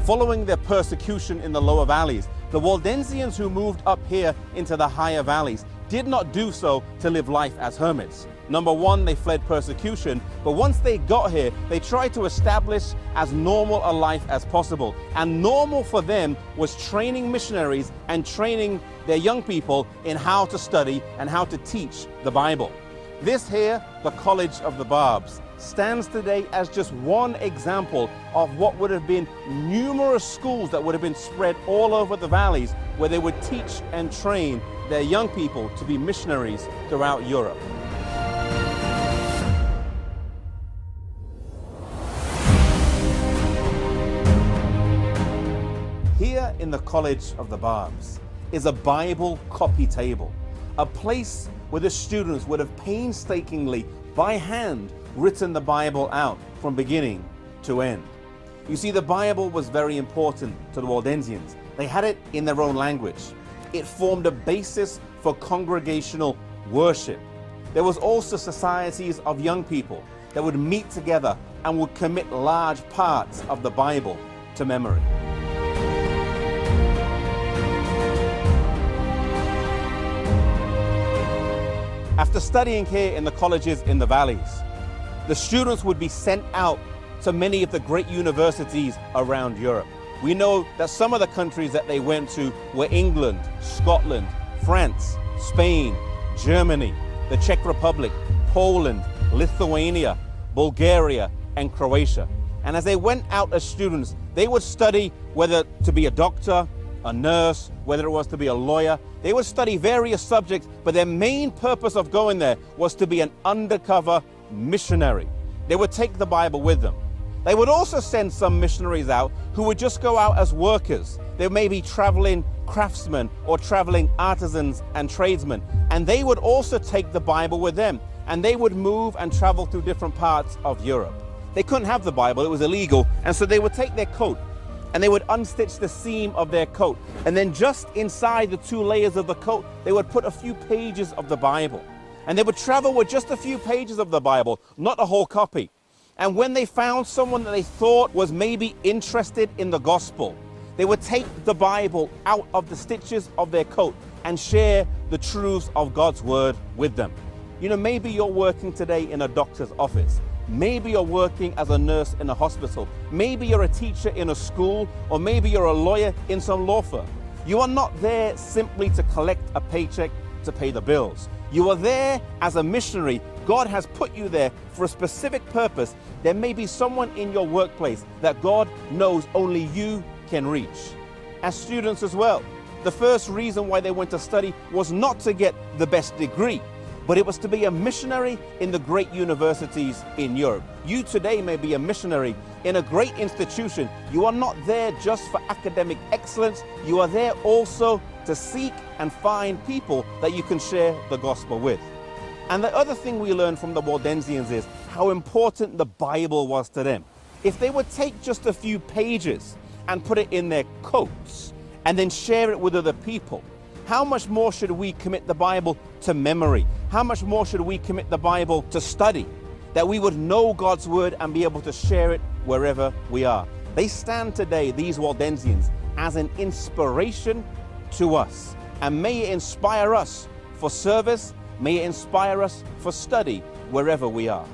Following their persecution in the lower valleys, the Waldensians who moved up here into the higher valleys did not do so to live life as hermits. Number one, they fled persecution, but once they got here, they tried to establish as normal a life as possible. And normal for them was training missionaries and training their young people in how to study and how to teach the Bible. This here, the College of the Barbs, stands today as just one example of what would have been numerous schools that would have been spread all over the valleys, where they would teach and train their young people to be missionaries throughout Europe. Here in the College of the Barbs is a Bible copy table, a place where the students would have painstakingly, by hand, written the Bible out from beginning to end. You see, the Bible was very important to the Waldensians. They had it in their own language. It formed a basis for congregational worship. There was also societies of young people that would meet together and would commit large parts of the Bible to memory. After studying here in the colleges in the valleys, the students would be sent out to many of the great universities around Europe. We know that some of the countries that they went to were England, Scotland, France, Spain, Germany, the Czech Republic, Poland, Lithuania, Bulgaria, and Croatia. And as they went out as students, they would study whether to be a doctor, a nurse, whether it was to be a lawyer. They would study various subjects, but their main purpose of going there was to be an undercover missionary. They would take the Bible with them. They would also send some missionaries out who would just go out as workers. They may be traveling craftsmen or traveling artisans and tradesmen, and they would also take the Bible with them, and they would move and travel through different parts of Europe. They couldn't have the Bible, it was illegal, and so they would take their coat and they would unstitch the seam of their coat, and then just inside the two layers of the coat, they would put a few pages of the Bible. And they would travel with just a few pages of the Bible, not a whole copy. And when they found someone that they thought was maybe interested in the gospel, they would take the Bible out of the stitches of their coat and share the truths of God's word with them. You know, maybe you're working today in a doctor's office. Maybe you're working as a nurse in a hospital. Maybe you're a teacher in a school, or maybe you're a lawyer in some law firm. You are not there simply to collect a paycheck to pay the bills. You are there as a missionary. God has put you there for a specific purpose. There may be someone in your workplace that God knows only you can reach. As students as well, the first reason why they went to study was not to get the best degree, but it was to be a missionary in the great universities in Europe. You today may be a missionary in a great institution. You are not there just for academic excellence. You are there also to seek and find people that you can share the gospel with. And the other thing we learn from the Waldensians is how important the Bible was to them. If they would take just a few pages and put it in their coats and then share it with other people, how much more should we commit the Bible to memory? How much more should we commit the Bible to study, that we would know God's word and be able to share it wherever we are? They stand today, these Waldensians, as an inspiration to us. And may it inspire us for service, may it inspire us for study wherever we are.